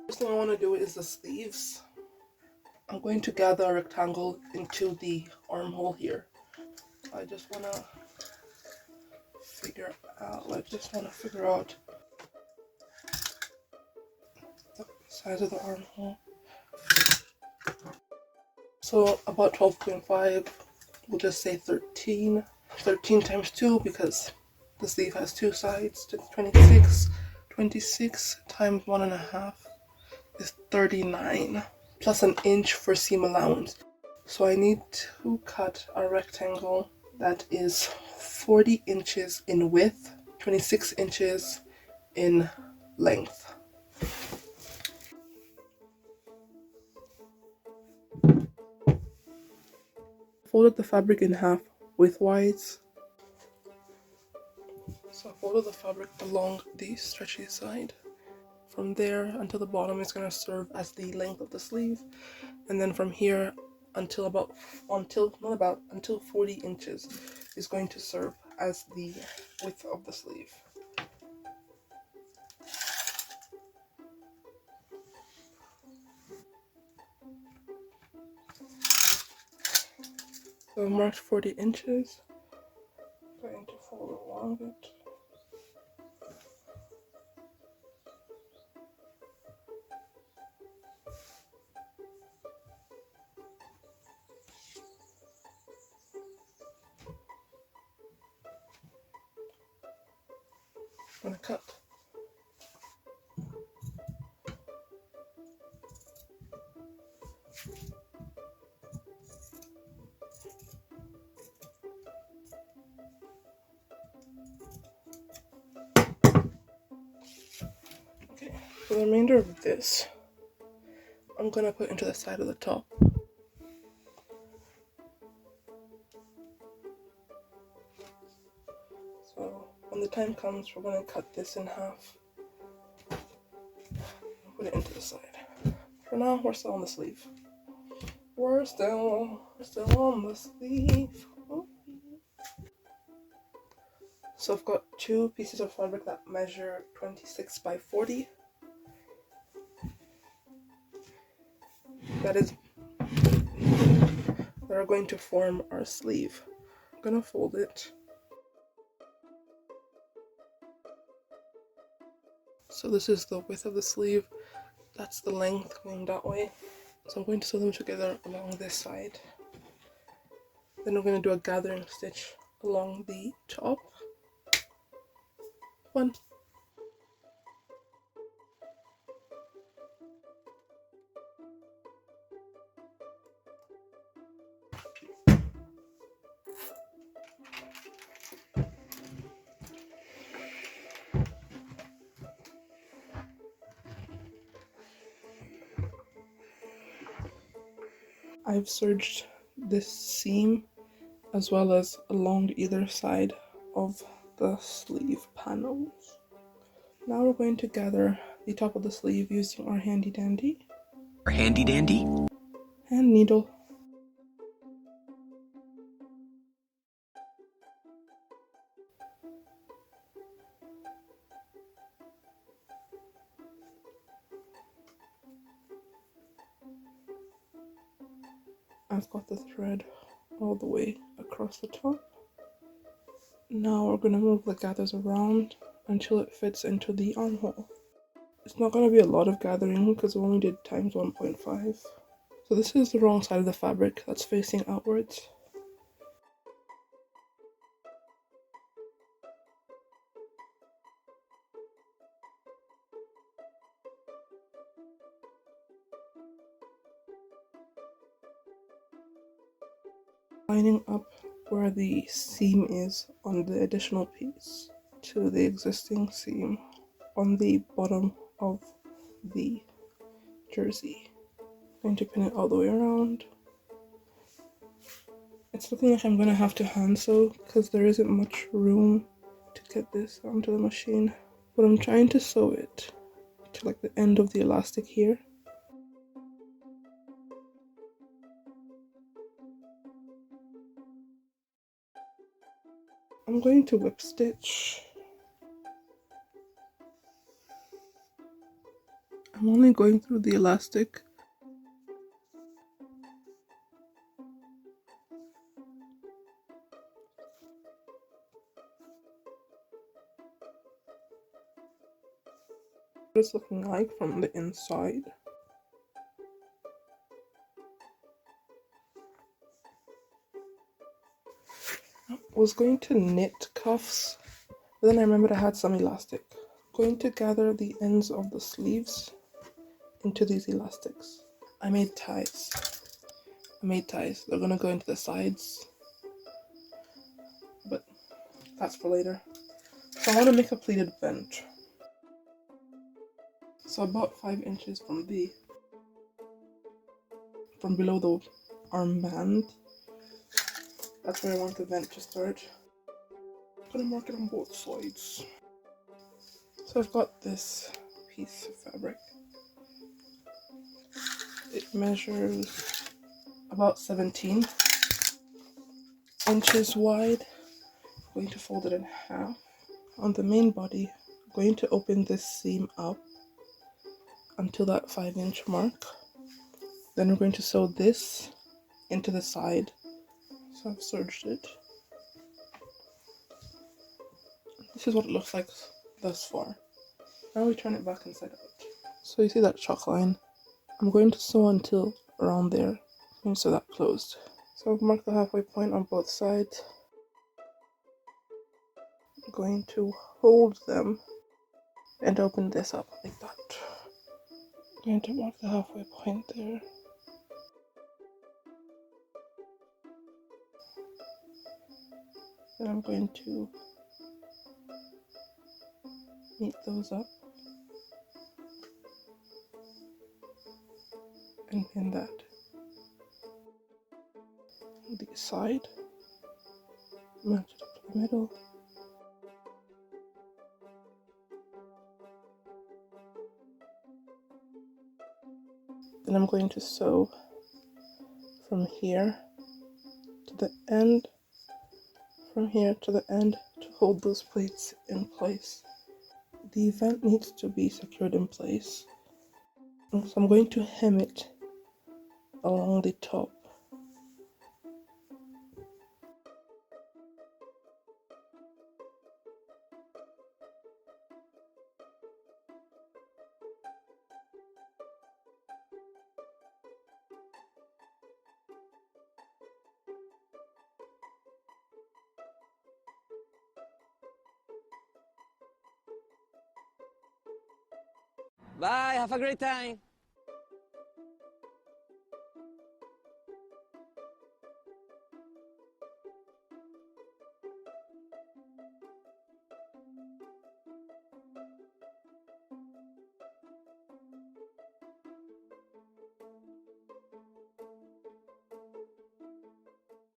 First thing I want to do is the sleeves. I'm going to gather a rectangle into the armhole here. I just want to figure out the size of the armhole. So about 12.5, we'll just say 13. 13 times 2 because the sleeve has two sides, 26. 26 times 1.5 is 39, plus an inch for seam allowance. So I need to cut a rectangle that is 40 inches in width, 26 inches in length. Folded the fabric in half widthwise. So I folded the fabric along the stretchy side. From there until the bottom is going to serve as the length of the sleeve, and then from here until 40 inches is going to serve as the width of the sleeve. So I've marked 40 inches. I'm going to fold along it. I'm going to cut. Okay, for the remainder of this, I'm going to put into the side of the top. So when the time comes, we're going to cut this in half and put it into the side. For now, we're still on the sleeve. We're still on the sleeve. So I've got two pieces of fabric that measure 26 by 40. That are going to form our sleeve. I'm gonna fold it. So this is the width of the sleeve. That's the length going that way. So I'm going to sew them together along this side. Then we're going to do a gathering stitch along the top. One. I've serged this seam as well as along either side of the sleeve panels. Now we're going to gather the top of the sleeve using our handy dandy hand needle. I've got the thread all the way across the top. Now we're going to move the gathers around until it fits into the armhole. It's not going to be a lot of gathering because we only did times 1.5. So this is the wrong side of the fabric that's facing outwards. Lining up where the seam is on the additional piece to the existing seam on the bottom of the jersey. I'm going to pin it all the way around. It's looking like I'm going to have to hand sew because there isn't much room to get this onto the machine. But I'm trying to sew it to like the end of the elastic here. I'm going to whip stitch I'm only going through the elastic. What it's looking like from the inside. I was going to knit cuffs, but then I remembered I had some elastic. I'm going to gather the ends of the sleeves into these elastics. I made ties. They're gonna go into the sides, but that's for later. So I want to make a pleated vent. So about 5 inches from below the armband, that's where I want the vent to start. I'm gonna mark it on both sides. So I've got this piece of fabric. It measures about 17 inches wide. I'm going to fold it in half. On the main body, I'm going to open this seam up until that 5-inch mark. Then we're going to sew this into the side. So I've serged it. This is what it looks like thus far. Now we turn it back inside out. So you see that chalk line? I'm going to sew until around there. I'm going to sew that closed. So I've marked the halfway point on both sides. I'm going to hold them and open this up like that. I'm going to mark the halfway point there. Then I'm going to meet those up and pin that. The side, match it up to the middle. Then I'm going to sew from here to the end, from here to the end to hold those plates in place. The vent needs to be secured in place. So I'm going to hem it along the top. Bye, have a great time.